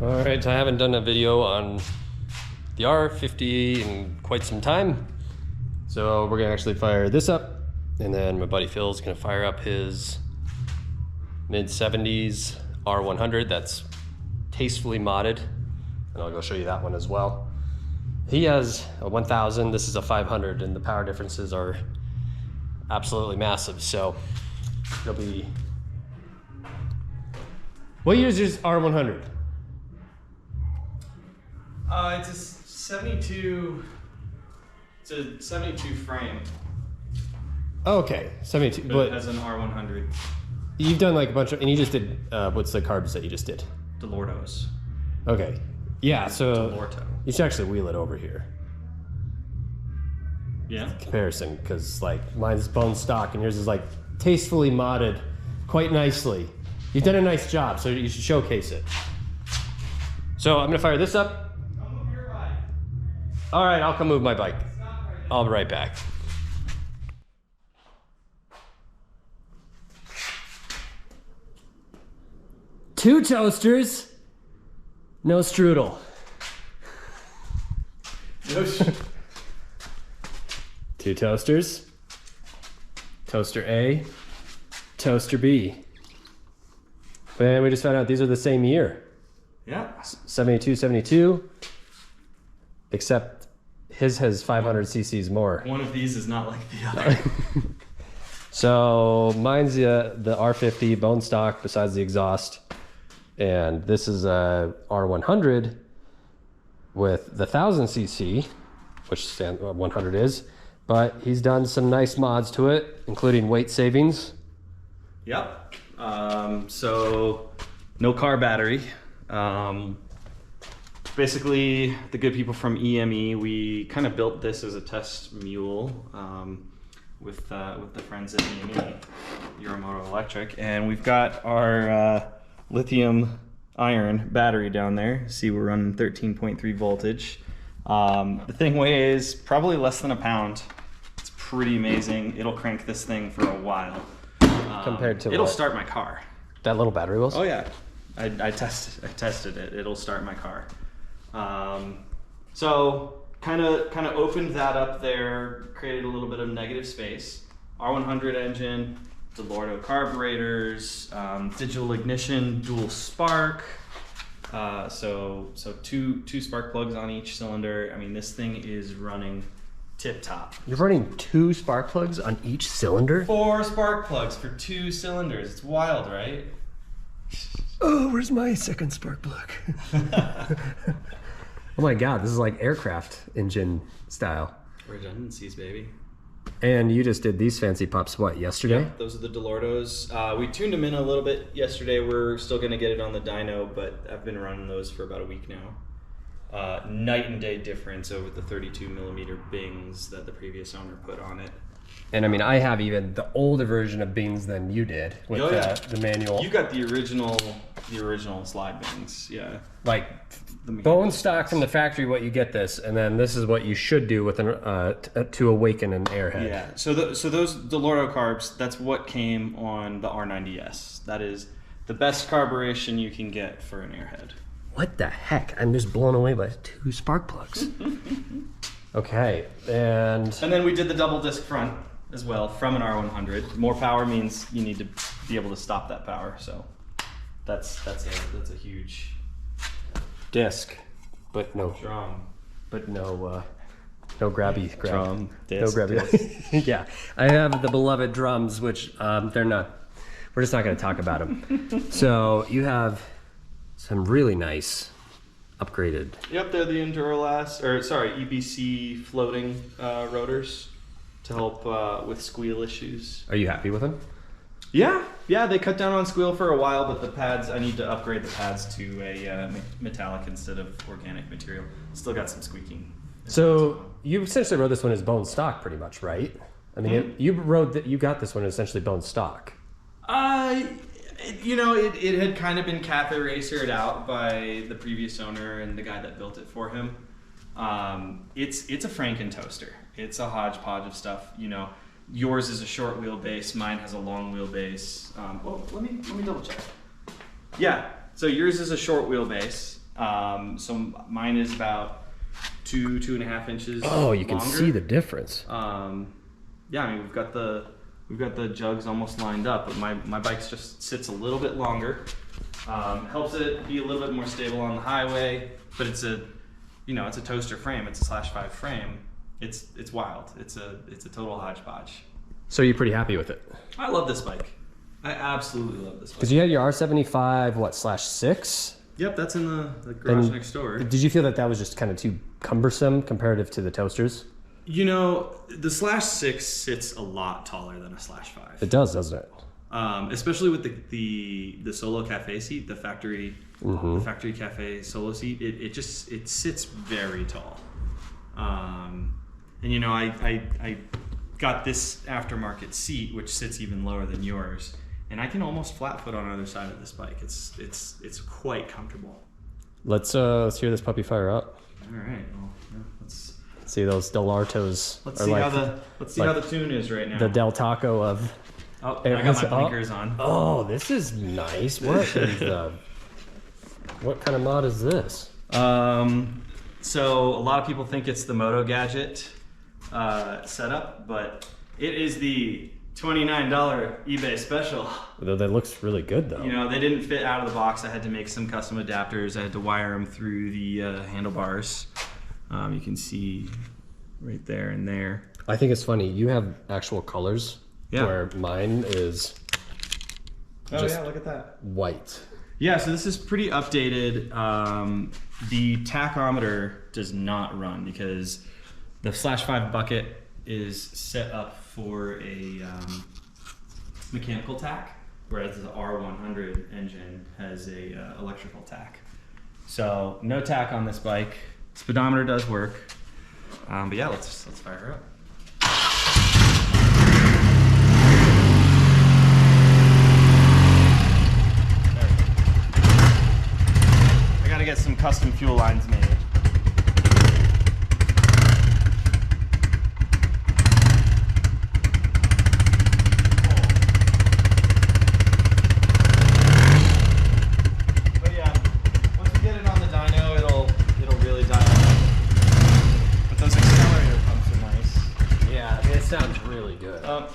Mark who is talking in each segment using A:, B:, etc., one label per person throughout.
A: Alright, I haven't done a video on the R50 in quite some time. So we're gonna actually fire this up, and then my buddy Phil's gonna fire up his mid-70s R100 that's tastefully modded, and I'll go show you that one as well. He has a 1000, this is a 500, and the power differences are absolutely massive, so it'll be... What year is yours R100?
B: It's a 72. It's a 72 frame.
A: Okay, 72.
B: But it has an R100.
A: You've done like a bunch of, and you just did. What's the carbs that you just did?
B: Delortos.
A: Okay, yeah. So
B: Delorto.
A: you should actually wheel it over here.
B: Yeah.
A: Comparison, because like mine's bone stock, and yours is like tastefully modded, quite nicely. You've done a nice job, so you should showcase it. So I'm gonna fire this up. All right, I'll come move my bike. I'll be right back. Two toasters, no strudel. Two toasters, toaster A, toaster B. And we just found out these are the same year.
B: Yeah.
A: 72, 72, except his has 500 cc's more.
B: One of these is not like the other.
A: So mine's the R50 bone stock besides the exhaust, and this is a R100 with the 1000 cc, which 100 is, but he's done some nice mods to it, including weight savings.
B: Yep. So no car battery. Basically, the good people from EME, we kind of built this as a test mule with the friends at EME, Euromoto Electric, and we've got our lithium iron battery down there. See, we're running 13.3 voltage. The thing weighs probably less than a pound. It's pretty amazing. It'll crank this thing for a while.
A: Compared to
B: it'll
A: what?
B: Start my car.
A: That little battery will?
B: Oh yeah, I tested it. It'll start my car. So kind of opened that up there, created a little bit of negative space. R100 engine, Delorto carburetors, digital ignition, dual spark. So two spark plugs on each cylinder. I mean, this thing is running tip top.
A: You're running 2 spark plugs on each cylinder?
B: 4 spark plugs for 2 cylinders. It's wild, right?
A: Oh, where's my second spark plug? Oh my God, this is like aircraft engine style.
B: Redundancies, baby.
A: And you just did these fancy pups, what, yesterday?
B: Yep, those are the Delortos. We tuned them in a little bit yesterday. We're still gonna get it on the dyno, but I've been running those for about a week now. Night and day difference over the 32 millimeter Bings that the previous owner put on it.
A: And I mean, I have even the older version of Bings than you did with the manual.
B: You got the original slide Bings, yeah.
A: Like bone stock from the factory, what you get this, and then this is what you should do with an to awaken an airhead.
B: Yeah. So those Delorto carbs, that's what came on the R90S. That is the best carburation you can get for an airhead.
A: What the heck? I'm just blown away by 2 spark plugs. Okay, and
B: then we did the double disc front as well from an R100. More power means you need to be able to stop that power. So that's a huge
A: disc, but no
B: drum,
A: but no grabby
B: drum. Disc,
A: no grabby. Yeah, I have the beloved drums, which they're not. We're just not going to talk about them. So you have some really nice upgraded.
B: Yep, they're the EBC floating rotors to help with squeal issues.
A: Are you happy with them?
B: Yeah, they cut down on squeal for a while, but the pads, I need to upgrade the pads to a metallic instead of organic material. Still got some squeaking.
A: So you essentially rode this one as bone stock pretty much, right? I mean, you got this one essentially bone stock.
B: It had kind of been cafe racered out by the previous owner and the guy that built it for him. It's a Franken toaster. It's a hodgepodge of stuff. Yours is a short wheelbase. Mine has a long wheelbase. Let me double check. Yeah. So yours is a short wheelbase. So mine is about 2.5 inches.
A: Oh, you can
B: longer.
A: see the difference.
B: Yeah, I mean we've got the jugs almost lined up, but my bike just sits a little bit longer. Helps it be a little bit more stable on the highway, but it's a toaster frame. It's a /5 frame. It's wild. It's a total hodgepodge.
A: So you're pretty happy with it?
B: I love this bike. I absolutely love this bike.
A: Because you had your R75 /6.
B: Yep, that's in the garage next door.
A: Did you feel that was just kind of too cumbersome comparative to the toasters?
B: You know, the /6 sits a lot taller than a /5.
A: It does, doesn't it?
B: Especially with the Solo Cafe seat, the factory cafe Solo seat. It sits very tall. And you know, I got this aftermarket seat, which sits even lower than yours, and I can almost flat foot on either side of this bike. It's quite comfortable.
A: Let's hear this puppy fire up.
B: All right. Well, yeah, let's
A: see those Delartos.
B: Let's see how the tune is right now.
A: The Del Taco of.
B: Oh, I got my blinkers on.
A: Oh, this is nice. What is what kind of mod is this?
B: So a lot of people think it's the Moto Gadget setup, but it is the $29 eBay special.
A: Though that looks really good though.
B: You know, they didn't fit out of the box. I had to make some custom adapters. I had to wire them through the handlebars. You can see right there and there.
A: I think it's funny. You have actual colors, where mine is just
B: look at that.
A: White.
B: Yeah, so this is pretty updated. The tachometer does not run because the /5 bucket is set up for a mechanical tack, whereas the R100 engine has a electrical tack. So no tack on this bike. Speedometer does work, but yeah, let's fire her up. I gotta get some custom fuel lines made.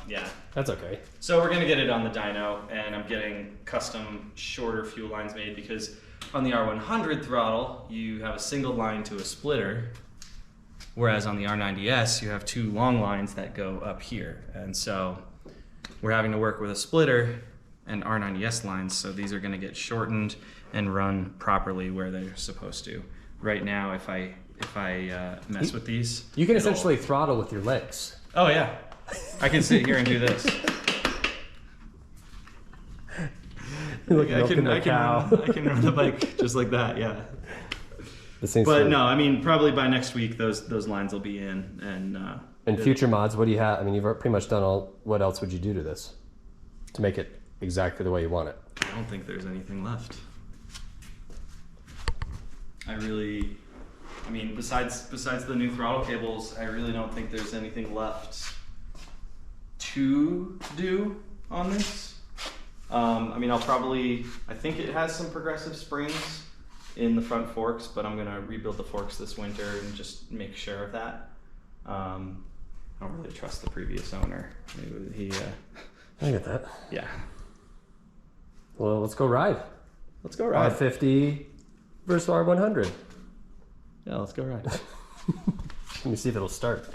B: Yeah.
A: That's okay.
B: So we're gonna get it on the dyno, and I'm getting custom shorter fuel lines made because on the R100 throttle, you have a single line to a splitter, whereas on the R90S, you have two long lines that go up here. And so we're having to work with a splitter and R90S lines, so these are gonna get shortened and run properly where they're supposed to. Right now, if I mess with these,
A: you can essentially throttle with your legs.
B: Oh yeah. I can sit here and do this. I can run the bike just like that, yeah. But no, I mean, probably by next week those lines will be in.
A: And future mods, what do you have? I mean, you've pretty much done all. What else would you do to this to make it exactly the way you want it?
B: I don't think there's anything left. I mean, besides the new throttle cables, I really don't think there's anything left to do on this. I mean, I think it has some progressive springs in the front forks, but I'm gonna rebuild the forks this winter and just make sure of that. I don't really trust the previous owner.
A: I get that.
B: Yeah.
A: Well, let's go ride.
B: Let's go ride.
A: R50 versus R100.
B: Yeah, let's go ride.
A: Let me see if it'll start.